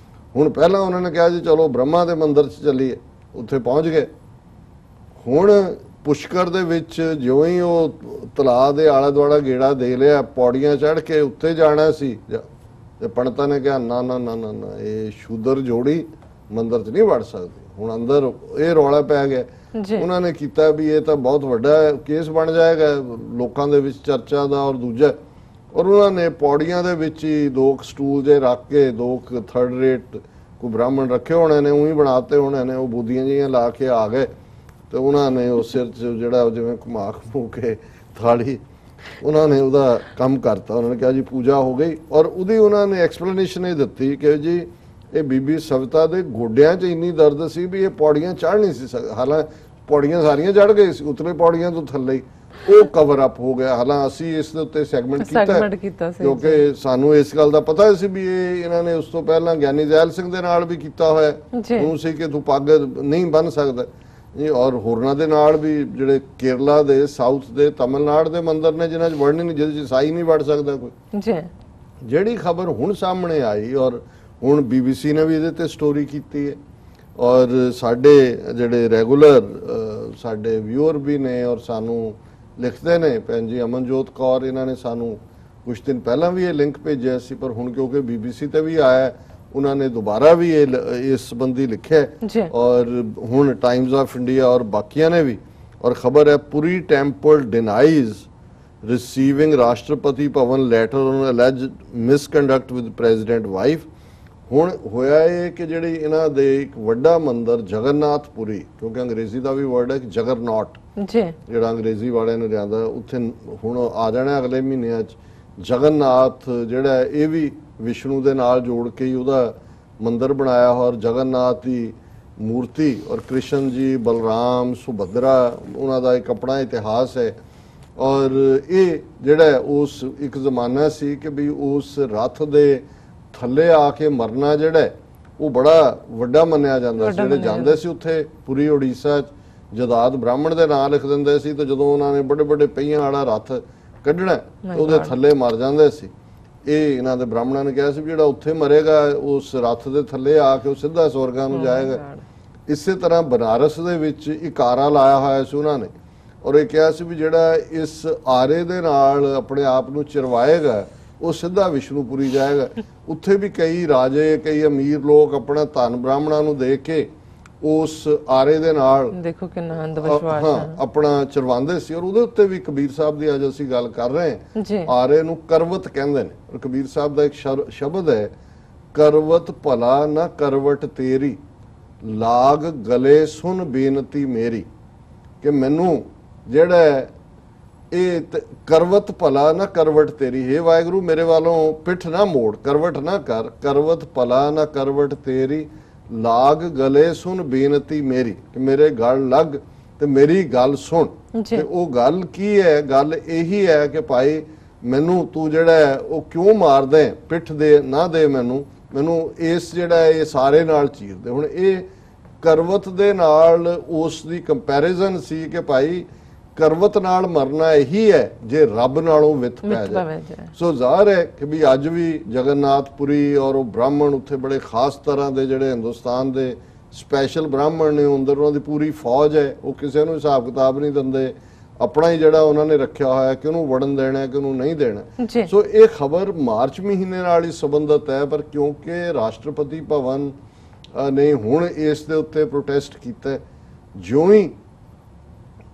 ਹੁਣ ਪਹਿਲਾਂ ਉਹਨਾਂ ਨੇ ਕਿਹਾ ਜੀ ਚਲੋ ਬ੍ਰਹਮਾ ਦੇ ਮੰਦਿਰ 'ਚ ਚੱਲੀਏ, ਉੱਥੇ ਪਹੁੰਚ ਗਏ। ਹੁਣ ਪੁਸ਼ਕਰ ਦੇ ਵਿੱਚ ਜਿਉਂ ਹੀ ਉਹ ਤਲਾਅ ਦੇ ਆਲਾ ਦੁਆਲਾ ਗੇੜਾ ਦੇ ਲਿਆ, ਪੌੜੀਆਂ ਚੜ੍ਹ ਕੇ ਉੱਤੇ ਜਾਣਾ ਸੀ ਤੇ ਪੰਡਤਾਂ ਨੇ ਕਿਹਾ ਨਾ ਨਾ ਨਾ ਨਾ ਨਾ ਇਹ ਸ਼ੂਦਰ ਜੋੜੀ ਮੰਦਿਰ 'ਚ ਨਹੀਂ ਵੜ ਸਕਦੀ। ਹੁਣ ਅੰਦਰ ਇਹ ਰੌਲਾ ਪੈ ਗਿਆ, ਉਹਨਾਂ ਨੇ ਕੀਤਾ ਵੀ ਇਹ ਤਾਂ ਬਹੁਤ ਵੱਡਾ ਕੇਸ ਬਣ ਜਾਏਗਾ ਲੋਕਾਂ ਦੇ ਵਿੱਚ ਚਰਚਾ ਦਾ। ਔਰ ਦੂਜਾ, ਔਰ ਉਹਨਾਂ ਨੇ ਪੌੜੀਆਂ ਦੇ ਵਿੱਚ ਹੀ 2 ਸਟੂਲ ਜੇ ਰੱਖ ਕੇ 2 3rd ਰੇਟ ਕੋਈ ਬ੍ਰਾਹਮਣ ਰੱਖੇ ਹੋਣੇ ਨੇ, ਉਹੀ ਬਣਾਤੇ ਹੋਣੇ ਨੇ, ਉਹ ਬੂਦੀਆਂ ਜਿਹੀਆਂ ਲਾ ਕੇ ਆ ਗਏ ਤੇ ਉਹਨਾਂ ਨੇ ਉਹ ਸਿਰ 'ਚ ਜਿਹੜਾ ਜਿਵੇਂ ਘੁਮਾ ਘੁਮੂ ਕੇ ਥਾਲੀ ਉਹਨਾਂ ਨੇ ਉਹਦਾ ਕੰਮ ਕਰਤਾ। ਉਹਨਾਂ ਨੇ ਕਿਹਾ ਜੀ ਪੂਜਾ ਹੋ ਗਈ। ਔਰ ਉਹਦੀ ਉਹਨਾਂ ਨੇ ਐਕਸਪਲੇਨੇਸ਼ਨ ਇਹ ਦਿੱਤੀ ਕਿ ਜੀ ਇਹ ਬੀਬੀ ਸਵਿਤਾ ਦੇ ਗੋਡਿਆਂ 'ਚ ਇੰਨੀ ਦਰਦ ਸੀ ਵੀ ਇਹ ਪੌੜੀਆਂ ਚੜ੍ਹ ਨਹੀਂ ਸੀ ਹਾਲਾਂ ਪੌੜੀਆਂ ਸਾਰੀਆਂ ਚੜ੍ਹ ਗਏ ਸੀ, ਉਤਲੇ ਪੌੜੀਆਂ ਤੋਂ ਥੱਲੇ ਹੀ, ਉਹ ਕਵਰ ਅਪ ਹੋ ਗਿਆ। ਹਾਲਾਂ ਅਸੀਂ ਇਸ ਦੇ ਉੱਤੇ ਸੈਗਮੈਂਟ ਕੀਤਾ ਸੀ ਕਿਉਂਕਿ ਸਾਨੂੰ ਇਸ ਗੱਲ ਦਾ ਪਤਾ ਸੀ ਵੀ ਇਹ ਇਹਨਾਂ ਨੇ ਉਸ ਤੋਂ ਪਹਿਲਾਂ ਗਿਆਨੀ ਜ਼ੈਲ ਸਿੰਘ ਦੇ ਨਾਲ ਵੀ ਕੀਤਾ ਹੋਇਆ, ਉਹਨੂੰ ਸੀ ਕਿ ਤੂੰ ਪੱਗ ਨਹੀਂ ਬੰਨ ਸਕਦਾ ਜੀ, ਔਰ ਹੋਰਨਾਂ ਦੇ ਨਾਲ ਵੀ ਜਿਹੜੇ ਕੇਰਲਾ ਦੇ, ਸਾਊਥ ਦੇ, ਤਮਿਲਨਾਡੂ ਦੇ ਮੰਦਰ ਨੇ ਜਿਨ੍ਹਾਂ 'ਚ ਵੜਨੀ ਨਹੀਂ, ਜਿਹਦੇ 'ਚ ਈਸਾਈ ਨਹੀਂ ਵੜ ਸਕਦਾ ਕੋਈ ਜੀ। ਜਿਹੜੀ ਖਬਰ ਹੁਣ ਸਾਹਮਣੇ ਆਈ ਔਰ ਹੁਣ BBC ਨੇ ਵੀ ਇਹਦੇ ਤੇ ਸਟੋਰੀ ਕੀਤੀ ਹੈ, ਔਰ ਸਾਡੇ ਜਿਹੜੇ ਰੈਗੂਲਰ ਸਾਡੇ ਵਿਊਅਰ ਵੀ ਨੇ ਔਰ ਸਾਨੂੰ ਲਿਖਦੇ ਨੇ, ਭੈਣ ਜੀ ਅਮਨਜੋਤ ਕੌਰ, ਇਹਨਾਂ ਨੇ ਸਾਨੂੰ ਕੁਝ ਦਿਨ ਪਹਿਲਾਂ ਵੀ ਇਹ ਲਿੰਕ ਭੇਜਿਆ ਸੀ, ਪਰ ਹੁਣ ਕਿਉਂਕਿ BBC ਤੇ ਵੀ ਆਇਆ, ਉਹਨਾਂ ਨੇ ਦੁਬਾਰਾ ਵੀ ਇਸ ਸੰਬੰਧੀ ਲਿਖਿਆ, ਔਰ ਹੁਣ ਟਾਈਮਜ਼ ਆਫ ਇੰਡੀਆ ਔਰ ਬਾਕੀਆਂ ਨੇ ਵੀ, ਔਰ ਖਬਰ ਹੈ ਪੁਰੀ temple denies receiving Rashtrapati Bhavan letter on alleged misconduct with president wife. ਹੁਣ ਹੋਇਆ ਇਹ ਕਿ ਜਿਹੜੀ ਇਹਨਾਂ ਦੇ ਇੱਕ ਵੱਡਾ ਮੰਦਰ ਜਗਨਨਾਥਪੁਰੀ, ਕਿਉਂਕਿ ਅੰਗਰੇਜ਼ੀ ਦਾ ਵੀ ਵਰਡ ਹੈ ਜਗਰਨੌਟ ਜੀ, ਜਿਹੜਾ ਅੰਗਰੇਜ਼ੀ ਵਾਲਿਆਂ ਨੇ ਲਿਆਂਦਾ, ਉੱਥੇ ਹੁਣ ਆ ਜਾਣਾ ਅਗਲੇ ਮਹੀਨਿਆਂ 'ਚ ਜਗਨਨਾਥ, ਜਿਹੜਾ ਇਹ ਵੀ ਵਿਸ਼ਨੂੰ ਦੇ ਨਾਲ ਜੋੜ ਕੇ ਹੀ ਉਹਦਾ ਮੰਦਰ ਬਣਾਇਆ, ਔਰ ਜਗਨਨਾਥ ਦੀ ਮੂਰਤੀ ਔਰ ਕ੍ਰਿਸ਼ਨ ਜੀ, ਬਲਰਾਮ, ਸੁਭਦਰਾ, ਉਹਨਾਂ ਦਾ ਇੱਕ ਆਪਣਾ ਇਤਿਹਾਸ ਹੈ। ਔਰ ਇਹ ਜਿਹੜਾ ਉਸ ਇੱਕ ਜ਼ਮਾਨਾ ਸੀ ਕਿ ਵੀ ਉਸ ਰੱਥ ਦੇ ਥੱਲੇ ਆ ਕੇ ਮਰਨਾ ਜਿਹੜਾ ਉਹ ਬੜਾ ਵੱਡਾ ਮੰਨਿਆ ਜਾਂਦਾ ਸੀ। ਜਿਹੜੇ ਜਾਂਦੇ ਸੀ ਉੱਥੇ ਪੁਰੀ ਉੜੀਸਾ 'ਚ ਜਦਾਦ ਬ੍ਰਾਹਮਣ ਦੇ ਨਾਂ ਲਿਖ ਦਿੰਦੇ ਸੀ, ਤੇ ਜਦੋਂ ਉਹਨਾਂ ਨੇ ਵੱਡੇ ਵੱਡੇ ਪਹੀਆਂ ਵਾਲਾ ਰੱਥ ਕੱਢਣਾ ਉਹਦੇ ਥੱਲੇ ਮਰ ਜਾਂਦੇ ਸੀ। ਇਹ ਇਹਨਾਂ ਦੇ ਬ੍ਰਾਹਮਣਾਂ ਨੇ ਕਿਹਾ ਸੀ ਵੀ ਜਿਹੜਾ ਉੱਥੇ ਮਰੇਗਾ ਉਸ ਰੱਥ ਦੇ ਥੱਲੇ ਆ ਕੇ ਉਹ ਸਿੱਧਾ ਸਵਰਗਾਂ ਨੂੰ ਜਾਏਗਾ। ਇਸੇ ਤਰ੍ਹਾਂ ਬਨਾਰਸ ਦੇ ਵਿੱਚ ਇੱਕ ਆਰਾ ਲਾਇਆ ਹੋਇਆ ਸੀ ਉਹਨਾਂ ਨੇ, ਔਰ ਇਹ ਕਿਹਾ ਸੀ ਵੀ ਜਿਹੜਾ ਇਸ ਆਰੇ ਦੇ ਨਾਲ ਆਪਣੇ ਆਪ ਨੂੰ ਚਿਰਵਾਏਗਾ ਉਹ ਸਿੱਧਾ ਵਿਸ਼ਨੂਪੁਰੀ ਜਾਏਗਾ। ਉੱਥੇ ਵੀ ਕਈ ਰਾਜੇ, ਕਈ ਅਮੀਰ ਲੋਕ ਆਪਣਾ ਧਨ ਬ੍ਰਾਹਮਣਾਂ ਨੂੰ ਦੇ ਕੇ ਉਸ ਆਰੇ ਦੇ ਨਾਲ ਦੇਖੋ ਕਿੰਨਾ ਅੰਧ ਵਿਸ਼ਵਾਸ ਆਪਣਾ ਚਰਵਾਉਂਦੇ ਸੀ। ਔਰ ਉਹਦੇ ਉੱਤੇ ਵੀ ਕਬੀਰ ਸਾਹਿਬ ਦੀ ਅੱਜ ਅਸੀਂ ਗੱਲ ਕਰ ਰਹੇ ਹਾਂ, ਆਰੇ ਨੂੰ ਕਰਵਤ ਕਹਿੰਦੇ ਨੇ, ਔਰ ਕਬੀਰ ਸਾਹਿਬ ਦਾ ਇੱਕ ਸ਼ਬਦ ਹੈ, ਕਰਵਤ ਭਲਾ ਨਾ ਕਰਵਟ ਤੇਰੀ, ਲਾਗ ਗਲੇ ਸੁਨ ਬੇਨਤੀ ਮੇਰੀ, ਕਿ ਮੈਨੂੰ ਜਿਹੜਾ ਇਹ ਕਰਵਤ ਭਲਾ ਨਾ ਕਰਵਟ ਤੇਰੀ, ਹੇ ਵਾਹਿਗੁਰੂ ਮੇਰੇ ਵੱਲੋਂ ਪਿੱਠ ਨਾ ਮੋੜ, ਕਰਵਟ ਨਾ ਕਰ, ਕਰਵਤ ਭਲਾ ਨਾ ਕਰਵਟ ਤੇਰੀ, ਲਾਗ ਗਲੇ ਸੁਣ ਬੇਨਤੀ ਮੇਰੀ, ਕਿ ਮੇਰੇ ਗਲ ਲੱਗ ਤੇ ਮੇਰੀ ਗੱਲ ਸੁਣ। ਤੇ ਉਹ ਗੱਲ ਕੀ ਹੈ? ਗੱਲ ਇਹੀ ਹੈ ਕਿ ਭਾਈ ਮੈਨੂੰ ਤੂੰ ਜਿਹੜਾ ਉਹ ਕਿਉਂ ਮਾਰਦਾ, ਪਿੱਠ ਦੇ ਨਾ ਦੇ ਮੈਨੂੰ ਇਸ ਜਿਹੜਾ ਇਹ ਸਾਰੇ ਨਾਲ ਚੀਰ ਦੇ। ਹੁਣ ਇਹ ਕਰਵਤ ਦੇ ਨਾਲ ਉਸ ਦੀ ਕੰਪੈਰੀਜ਼ਨ ਸੀ ਕਿ ਭਾਈ ਕਰਵਤ ਨਾਲ ਮਰਨਾ ਇਹੀ ਹੈ ਜੇ ਰੱਬ ਨਾਲੋਂ ਵਿਥ ਪੈ ਜਾਏ। ਸੋ ਜ਼ਾਹਰ ਹੈ ਕਿ ਵੀ ਅੱਜ ਵੀ ਜਗਨਨਾਥਪੁਰੀ ਔਰ ਉਹ ਬ੍ਰਾਹਮਣ ਉੱਥੇ ਬੜੇ ਖਾਸ ਤਰ੍ਹਾਂ ਦੇ ਜਿਹੜੇ ਹਿੰਦੁਸਤਾਨ ਦੇ ਸਪੈਸ਼ਲ ਬ੍ਰਾਹਮਣ ਨੇ, ਅੰਦਰ ਉਹਨਾਂ ਦੀ ਪੂਰੀ ਫੌਜ ਹੈ, ਉਹ ਕਿਸੇ ਨੂੰ ਹਿਸਾਬ ਕਿਤਾਬ ਨਹੀਂ ਦਿੰਦੇ, ਆਪਣਾ ਹੀ ਜਿਹੜਾ ਉਹਨਾਂ ਨੇ ਰੱਖਿਆ ਹੋਇਆ ਕਿ ਉਹਨੂੰ ਵੜਨ ਦੇਣਾ ਕਿ ਉਹਨੂੰ ਨਹੀਂ ਦੇਣਾ। ਸੋ ਇਹ ਖਬਰ ਮਾਰਚ ਮਹੀਨੇ ਨਾਲ ਹੀ ਸੰਬੰਧਿਤ ਹੈ, ਪਰ ਕਿਉਂਕਿ ਰਾਸ਼ਟਰਪਤੀ ਭਵਨ ਨੇ ਹੁਣ ਇਸ ਦੇ ਉੱਤੇ ਪ੍ਰੋਟੈਸਟ ਕੀਤਾ, ਜਿਉਂ ਹੀ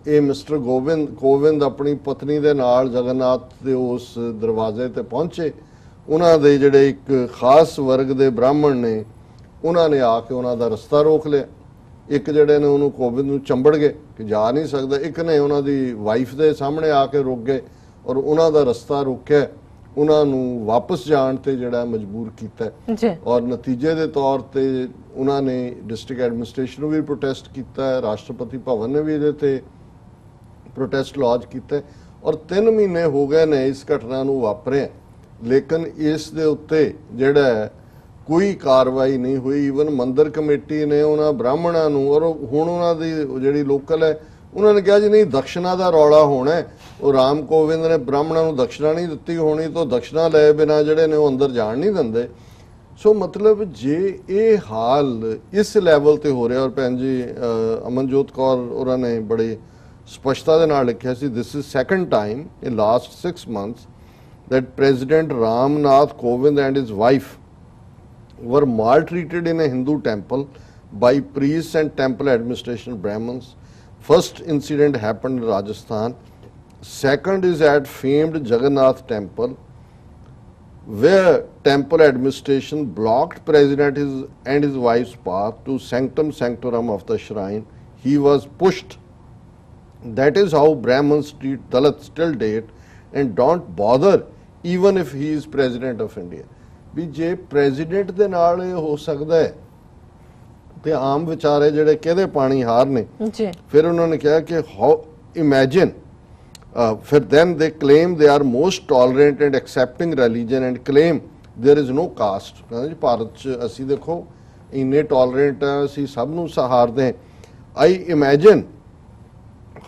ਇਹ ਮਿਸਟਰ ਕੋਵਿੰਦ ਆਪਣੀ ਪਤਨੀ ਦੇ ਨਾਲ ਜਗਨਨਾਥ ਦੇ ਉਸ ਦਰਵਾਜ਼ੇ ਤੇ ਪਹੁੰਚੇ, ਉਹਨਾਂ ਦੇ ਜਿਹੜੇ ਇੱਕ ਖਾਸ ਵਰਗ ਦੇ ਬ੍ਰਾਹਮਣ ਨੇ ਉਹਨਾਂ ਨੇ ਆ ਕੇ ਉਹਨਾਂ ਦਾ ਰਸਤਾ ਰੋਕ ਲਿਆ। ਇੱਕ ਜਿਹੜੇ ਨੇ ਉਹਨੂੰ ਕੋਵਿੰਦ ਨੂੰ ਚੰਬੜ ਗਏ ਕਿ ਜਾ ਨਹੀਂ ਸਕਦਾ, ਇੱਕ ਨੇ ਉਹਨਾਂ ਦੀ ਵਾਈਫ ਦੇ ਸਾਹਮਣੇ ਆ ਕੇ ਰੁਕ ਗਏ ਔਰ ਉਹਨਾਂ ਦਾ ਰਸਤਾ ਰੋਕਿਆ, ਉਹਨਾਂ ਨੂੰ ਵਾਪਸ ਜਾਣ ਤੇ ਜਿਹੜਾ ਮਜਬੂਰ ਕੀਤਾ। ਔਰ ਨਤੀਜੇ ਦੇ ਤੌਰ ਤੇ ਉਹਨਾਂ ਨੇ ਡਿਸਟ੍ਰਿਕਟ ਐਡਮਿਨਿਸਟ੍ਰੇਸ਼ਨ ਨੂੰ ਵੀ ਪ੍ਰੋਟੈਸਟ ਕੀਤਾ, ਰਾਸ਼ਟਰਪਤੀ ਭਵਨ ਨੇ ਵੀ ਇਹਦੇ ਤੇ ਪ੍ਰੋਟੈਸਟ ਲੌਂਚ ਕੀਤਾ, ਔਰ 3 ਮਹੀਨੇ ਹੋ ਗਏ ਨੇ ਇਸ ਘਟਨਾ ਨੂੰ ਵਾਪਰਿਆ, ਲੇਕਿਨ ਇਸ ਦੇ ਉੱਤੇ ਜਿਹੜਾ ਕੋਈ ਕਾਰਵਾਈ ਨਹੀਂ ਹੋਈ। ਈਵਨ ਮੰਦਰ ਕਮੇਟੀ ਨੇ ਉਹਨਾਂ ਬ੍ਰਾਹਮਣਾਂ ਨੂੰ, ਔਰ ਹੁਣ ਉਹਨਾਂ ਦੀ ਜਿਹੜੀ ਲੋਕਲ ਹੈ, ਉਹਨਾਂ ਨੇ ਕਿਹਾ ਜੀ ਨਹੀਂ ਦਕਸ਼ਨਾ ਦਾ ਰੌਲਾ ਹੋਣਾ, ਉਹ ਰਾਮ ਕੋਵਿੰਦ ਨੇ ਬ੍ਰਾਹਮਣਾਂ ਨੂੰ ਦਕਸ਼ਨਾ ਨਹੀਂ ਦਿੱਤੀ ਹੋਣੀ, ਤਾਂ ਦਕਸ਼ਨਾ ਲਏ ਬਿਨਾਂ ਜਿਹੜੇ ਨੇ ਉਹ ਅੰਦਰ ਜਾਣ ਨਹੀਂ ਦਿੰਦੇ। ਸੋ ਮਤਲਬ ਜੇ ਇਹ ਹਾਲ ਇਸ ਲੈਵਲ ਤੇ ਹੋ ਰਿਹਾ, ਔਰ ਭੈਣ ਜੀ ਅਮਨਜੋਤ ਕੌਰ ਉਹਨਾਂ ਨੇ ਬੜੇ ਸਪਸ਼ਟਤਾ ਦੇ ਨਾਲ ਲਿਖਿਆ ਸੀ, this is second time in last 6 months that President Ramnath Kovind and his wife were maltreated in a Hindu temple by priests and temple administration Brahmins. First incident happened in Rajasthan. Second is at famed Jagannath temple, where temple administration blocked President and his wife's path to sanctum sanctorum of the shrine. He was pushed. That is how Brahmins treat Dalits till date and don't bother even if he is President of India. ਵੀ ਜੇ ਪ੍ਰੈਜ਼ੀਡੈਂਟ ਦੇ ਨਾਲ ਇਹ ਹੋ ਸਕਦਾ ਹੈ ਤੇ ਆਮ ਵਿਚਾਰੇ ਜਿਹੜੇ ਕਿਹਦੇ ਪਾਣੀ ਹਾਰ ਨੇ। ਫਿਰ ਉਹਨਾਂ ਨੇ ਕਿਹਾ ਕਿ ਹਾਊ ਇਮੈਜਿਨ फिर then they claim they are most tolerant and accepting religion and claim there is no caste। ਕਹਿੰਦੇ ਜੀ ਭਾਰਤ 'ਚ ਅਸੀਂ ਦੇਖੋ ਇੰਨੇ ਟੋਲਰੈਂਟ ਆ, ਅਸੀਂ ਸਭ ਨੂੰ ਸਹਾਰਦੇ ਹਾਂ। I imagine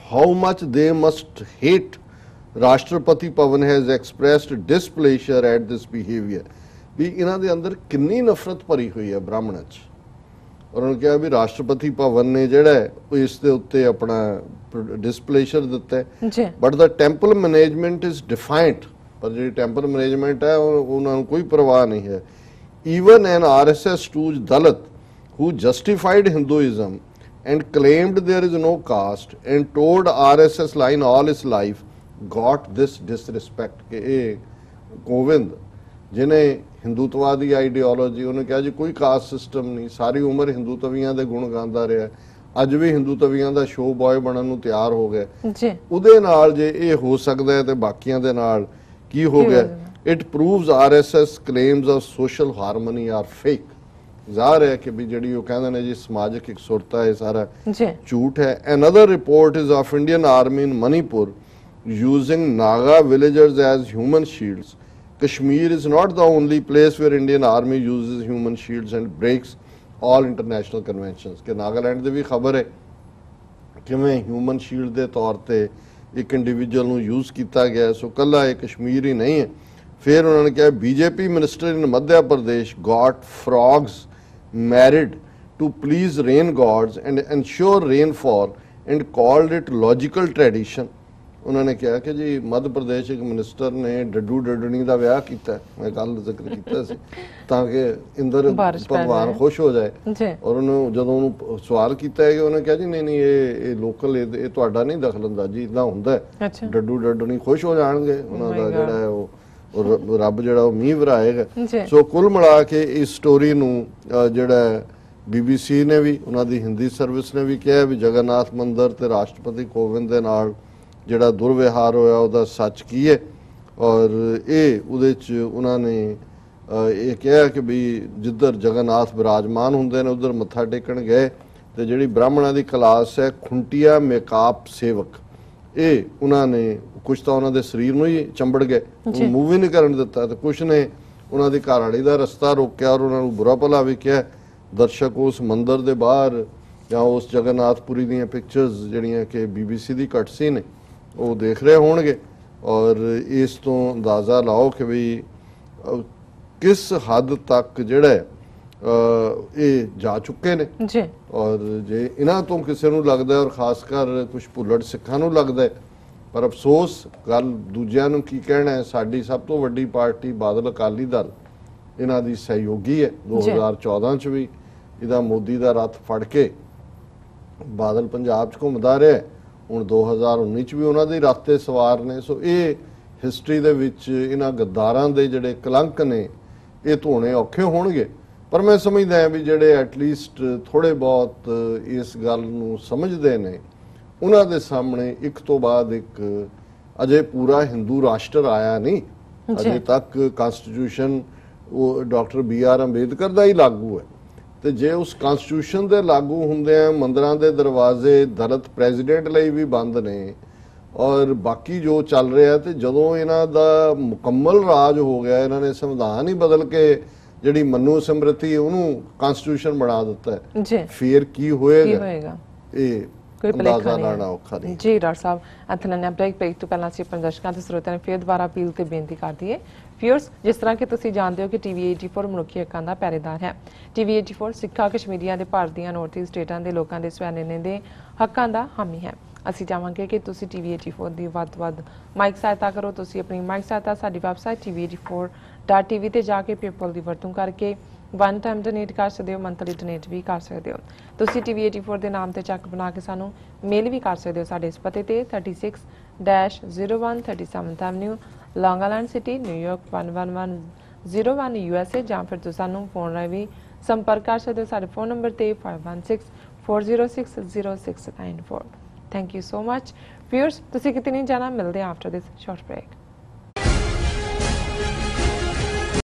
how much they must hate। ਰਾਸ਼ਟਰਪਤੀ ਭਵਨ has expressed displeasure at this behavior। ਵੀ ਇਹਨਾਂ ਦੇ ਅੰਦਰ ਕਿੰਨੀ ਨਫ਼ਰਤ ਭਰੀ ਹੋਈ ਹੈ ਬ੍ਰਾਹਮਣਾਂ 'ਚ। ਉਹਨਾਂ ਨੇ ਕਿਹਾ ਵੀ ਰਾਸ਼ਟਰਪਤੀ ਭਵਨ ਨੇ ਜਿਹੜਾ ਹੈ ਉਹ ਇਸ ਦੇ ਉੱਤੇ ਆਪਣਾ ਡਿਸਪਲੇਸ਼ਰ ਦਿੱਤਾ ਹੈ, but the temple management is defiant. ਪਰ ਜਿਹੜੀ ਟੈਂਪਲ ਮੈਨੇਜਮੈਂਟ ਹੈ ਉਹਨਾਂ ਨੂੰ ਕੋਈ ਪਰਵਾਹ ਨਹੀਂ ਹੈ। Even an RSS toes Dalit who justified Hinduism and claimed there is no caste and told RSS line all his life got this disrespect। ਕਿ ਇਹ ਗੋਵਿੰਦ ਜਿਹਨੇ ਹਿੰਦੂਤਵਾਦੀ ਆਈਡੀਓਲੋਜੀ, ਉਹਨੇ ਕਿਹਾ ਜੀ ਕੋਈ ਕਾਸਟ ਸਿਸਟਮ ਨਹੀਂ, ਸਾਰੀ ਉਮਰ ਹਿੰਦੂਤਵੀਆਂ ਦੇ ਗੁਣ ਗਾਉਂਦਾ ਰਿਹਾ, ਅੱਜ ਵੀ ਹਿੰਦੂਤਵੀਆਂ ਦਾ ਸ਼ੋਅ ਬॉय ਬਣਨ ਨੂੰ ਤਿਆਰ ਹੋ ਗਿਆ ਜੀ। ਉਹਦੇ ਨਾਲ ਜੇ ਇਹ ਹੋ ਸਕਦਾ ਹੈ ਤੇ ਬਾਕੀਆਂ ਦੇ ਨਾਲ ਕੀ ਹੋ ਗਿਆ? It proves RSS claims of social harmony are fake. ਜ਼ਾਹਰ ਹੈ ਕਿ ਵੀ ਜਿਹੜੀ ਉਹ ਕਹਿੰਦੇ ਨੇ ਜੀ ਸਮਾਜਿਕ ਇਕਸੁਰਤਾ ਹੈ ਸਾਰਾ ਝੂਠ ਹੈ। Another report is of Indian Army in Manipur using Naga villagers as human shields। Kashmir is not the only place where Indian Army uses human shields and breaks all international conventions। कि नागालैंड ਦੀ ਵੀ ਖਬਰ ਹੈ ਕਿਵੇਂ ਹਿਊਮਨ ਸ਼ੀਲਡ ਦੇ ਤੌਰ ਤੇ ਇੱਕ ਇੰਡੀਵਿਜੂਅਲ ਨੂੰ ਯੂਜ਼ ਕੀਤਾ ਗਿਆ। ਸੋ ਕੱਲਾ ਇਹ ਕਸ਼ਮੀਰ ਹੀ ਨਹੀਂ ਹੈ। ਫਿਰ ਉਹਨਾਂ ਨੇ ਕਿਹਾ BJP minister in Madhya Pradesh got frogs married to please rain gods and ensure rainfall and called it logical tradition. ਉਹਨਾਂ ਨੇ ਕਿਹਾ ਕਿ ਜੀ ਮੱਧ ਪ੍ਰਦੇਸ਼ ਇੱਕ ਮਿਨਿਸਟਰ ਨੇ ਡੱਡੂ ਡੱਡਣੀ ਦਾ ਵਿਆਹ ਕੀਤਾ, ਮੈਂ ਕੱਲ ਜ਼ਿਕਰ ਕੀਤਾ ਸੀ, ਤਾਂ ਕਿ ਇੰਦਰ ਭਗਵਾਨ ਖੁਸ਼ ਹੋ ਜਾਏ। ਔਰ ਉਹਨੂੰ ਜਦੋਂ ਉਹਨੂੰ ਸਵਾਲ ਕੀਤਾ ਹੈ ਕਿ ਉਹਨੇ ਕਿਹਾ ਜੀ ਨਹੀਂ ਇਹ ਲੋਕਲ ਇਹ ਤੁਹਾਡਾ ਨਹੀਂ ਦਖਲਅੰਦਾਜ਼ੀ, ਇੱਦਾਂ ਹੁੰਦਾ ਹੈ, ਡੱਡੂ ਡੱਡਣੀ ਖੁਸ਼ ਹੋ ਜਾਣਗੇ, ਉਹਨਾਂ ਦਾ ਜਿਹੜਾ ਹੈ ਉਹ ਰੱਬ ਜਿਹੜਾ ਉਹ ਮੀਂਹ ਵਰਾਏਗਾ। ਸੋ ਕੁੱਲ ਮਿਲਾ ਕੇ ਇਸ ਸਟੋਰੀ ਨੂੰ ਜਿਹੜਾ BBC ਨੇ ਵੀ, ਉਹਨਾਂ ਦੀ ਹਿੰਦੀ ਸਰਵਿਸ ਨੇ ਵੀ ਕਿਹਾ ਵੀ ਜਗਨਨਾਥ ਮੰਦਿਰ ਤੇ ਰਾਸ਼ਟਰਪਤੀ ਕੋਵਿੰਦ ਦੇ ਨਾਲ ਜਿਹੜਾ ਦੁਰਵਿਹਾਰ ਹੋਇਆ ਉਹਦਾ ਸੱਚ ਕੀ ਹੈ। ਔਰ ਇਹ ਉਹਦੇ 'ਚ ਉਹਨਾਂ ਨੇ ਇਹ ਕਿਹਾ ਕਿ ਵੀ ਜਿੱਧਰ ਜਗਨਨਾਥ ਵਿਰਾਜਮਾਨ ਹੁੰਦੇ ਨੇ ਉਧਰ ਮੱਥਾ ਟੇਕਣ ਗਏ ਤੇ ਜਿਹੜੀ ਬ੍ਰਾਹਮਣਾਂ ਦੀ ਕਲਾਸ ਹੈ ਖੁੰਟੀਆ ਮੇਕਾਪ ਸੇਵਕ, ਇਹ ਉਹਨਾਂ ਨੇ ਕੁਛ ਤਾਂ ਉਹਨਾਂ ਦੇ ਸਰੀਰ ਨੂੰ ਹੀ ਚੰਬੜ ਗਏ, ਮੂਵ ਹੀ ਨਹੀਂ ਕਰਨ ਦਿੱਤਾ, ਤੇ ਕੁਛ ਨੇ ਉਹਨਾਂ ਦੀ ਘਰਵਾਲੀ ਦਾ ਰਸਤਾ ਰੋਕਿਆ ਔਰ ਉਹਨਾਂ ਨੂੰ ਬੁਰਾ ਭਲਾ ਵੀ ਕਿਹਾ। ਦਰਸ਼ਕ ਉਸ ਮੰਦਿਰ ਦੇ ਬਾਹਰ ਜਾਂ ਉਸ ਜਗਨਨਾਥਪੁਰੀ ਦੀਆਂ ਪਿਕਚਰਸ ਜਿਹੜੀਆਂ ਕਿ BBC ਦੀ ਕੱਟ ਸੀ ਨੇ ਉਹ ਦੇਖ ਰਹੇ ਹੋਣਗੇ ਔਰ ਇਸ ਤੋਂ ਅੰਦਾਜ਼ਾ ਲਾਓ ਕਿ ਵੀ ਕਿਸ ਹੱਦ ਤੱਕ ਜਿਹੜਾ ਇਹ ਜਾ ਚੁੱਕੇ ਨੇ ਜੀ। ਔਰ ਜੇ ਇਹਨਾਂ ਤੋਂ ਕਿਸੇ ਨੂੰ ਲੱਗਦਾ ਔਰ ਖਾਸ ਕਰ ਕੁਝ ਭੁੱਲੜ ਸਿੱਖਾਂ ਨੂੰ ਲੱਗਦਾ, ਪਰ ਅਫਸੋਸ ਗੱਲ ਦੂਜਿਆਂ ਨੂੰ ਕੀ ਕਹਿਣਾ ਹੈ, ਸਾਡੀ ਸਭ ਤੋਂ ਵੱਡੀ ਪਾਰਟੀ ਬਾਦਲ ਅਕਾਲੀ ਦਲ ਇਹਨਾਂ ਦੀ ਸਹਿਯੋਗੀ ਹੈ। 2014 ਚ ਵੀ ਇਹਦਾ ਮੋਦੀ ਦਾ ਰੱਥ ਫੜ ਕੇ ਬਾਦਲ ਪੰਜਾਬ 'ਚ ਘੁੰਮਦਾ ਰਿਹਾ, ਹੁਣ 2019 ਚ ਵੀ ਉਹਨਾਂ ਦੇ ਰੱਥ ਤੇ ਸਵਾਰ ਨੇ। ਸੋ ਇਹ ਹਿਸਟਰੀ ਦੇ ਵਿੱਚ ਇਹਨਾਂ ਗੱਦਾਰਾਂ ਦੇ ਜਿਹੜੇ ਕਲੰਕ ਨੇ ਇਹ ਧੋਣੇ ਔਖੇ ਹੋਣਗੇ। ਪਰ ਮੈਂ ਸਮਝਦਾ ਹਾਂ ਵੀ ਜਿਹੜੇ ਐਟਲੀਸਟ ਥੋੜੇ ਬਹੁਤ ਇਸ ਗੱਲ ਨੂੰ ਸਮਝਦੇ ਨੇ ਉਹਨਾਂ ਦੇ ਸਾਹਮਣੇ ਇੱਕ ਤੋਂ ਬਾਅਦ ਇੱਕ ਅਜੇ ਪੂਰਾ ਹਿੰਦੂ ਰਾਸ਼ਟਰ ਆਇਆ ਨਹੀਂ, ਅਜੇ ਤੱਕ ਕਨਸਟੀਟਿਊਸ਼ਨ ਉਹ ਡਾਕਟਰ BR ਅੰਬੇਦਕਰ ਦਾ ਹੀ ਲਾਗੂ ਹੈ। ਤੇ ਜੇ ਉਸ ਕਨਸਟੀਟਿਊਸ਼ਨ ਦੇ ਲਾਗੂ ਹੁੰਦੇ ਆ ਮੰਦਰਾਂ ਦੇ ਦਰਵਾਜ਼ੇ ਦਲਿਤ ਪ੍ਰੈਜ਼ੀਡੈਂਟ ਲਈ ਵੀ ਬੰਦ ਨੇ ਔਰ ਬਾਕੀ ਜੋ ਚੱਲ ਰਿਹਾ, ਤੇ ਜਦੋਂ ਇਹਨਾਂ ਦਾ ਮੁਕੰਮਲ ਰਾਜ ਹੋ ਗਿਆ, ਇਹਨਾਂ ਨੇ ਸੰਵਿਧਾਨ ਹੀ ਬਦਲ ਕੇ ਜਿਹੜੀ ਮਨੂ ਸਮ੍ਰਿਤੀ ਉਹਨੂੰ ਕਨਸਟੀਟਿਊਸ਼ਨ ਬਣਾ ਦਿੱਤਾ ਹੈ, ਫਿਰ ਕੀ ਹੋਏਗਾ ਇਹ ਕੋਈ ਅੰਦਾਜ਼ਾ ਲਾਣਾ ਔਖਾ ਨਹੀਂ ਜੀ। ਡਾਕਟਰ ਸਾਹਿਬ ਅਥਲਨ ਅਪਡੇਟ ਪੇਜ ਤੋਂ ਪਹਿਲਾਂ ਅਸੀਂ ਦਰਸ਼ਕਾਂ ਤੇ ਸਰੋਤਿਆਂ ਨੂੰ ਫਿਰ ਦੁਬਾਰਾ ਅਪੀਲ ਤੇ ਬੇਨਤੀ ਕਰਦੀ ਹੈ। ਵਿਊਅਰਸ, ਜਿਸ ਤਰ੍ਹਾਂ ਕਿ ਤੁਸੀਂ ਜਾਣਦੇ ਹੋ ਕਿ TV84 ਮਨੁੱਖੀ ਹੱਕਾਂ ਦਾ ਪਹਿਰੇਦਾਰ ਹੈ। TV84 ਸਿੱਖਾਂ ਕਸ਼ਮੀਰੀਆਂ ਦੇ ਭਾਰਤ ਦੀਆਂ ਨਾਰਥ ਈਸਟ ਸਟੇਟਾਂ ਦੇ ਲੋਕਾਂ ਦੇ ਸਵੈਨੇ ਦੇ ਹੱਕਾਂ ਦਾ ਹਾਮੀ ਹੈ। ਅਸੀਂ ਚਾਹਾਂਗੇ ਕਿ ਤੁਸੀਂ TV84 ਦੀ ਵੱਧ ਤੋਂ ਵੱਧ ਮਾਈਕ ਸਹਾਇਤਾ ਕਰੋ। ਤੁਸੀਂ ਆਪਣੀ ਮਾਈਕ ਸਹਾਇਤਾ ਸਾਡੀ ਵੈਬਸਾਈਟ TV84.tv ਤੇ ਜਾ ਕੇ ਪੇਪਲ ਦੀ ਵਰਤੋਂ ਕਰਕੇ वन टाइम डोनेट कर सकते हो, मंथली डोनेट भी कर सकते हो। तुसी TV84 के नाम से चैक बना के सानू मेल भी कर सकते हो साडे इस पते ते 36-01 37th Avenue long island city New York 11101 USA, ਜਾਂ ਫਿਰ ਤੁਸੀਂ ਸਾਨੂੰ ਫੋਨ ਰਾਹੀਂ ਵੀ ਸੰਪਰਕ ਕਰ ਸਕਦੇ ਹੋ। ਸਾਡੇ ਫੋਨ ਨੰਬਰ ਤੇ 5164060694। Thank you so much viewers. ਤੁਸੀਂ ਕਿਤੇ ਨਹੀਂ ਜਾਣਾ, ਮਿਲਦੇ ਹਾਂ ਆਫਟਰ ਦਿਸ ਸ਼ਾਰਟ ਬ੍ਰੇਕ।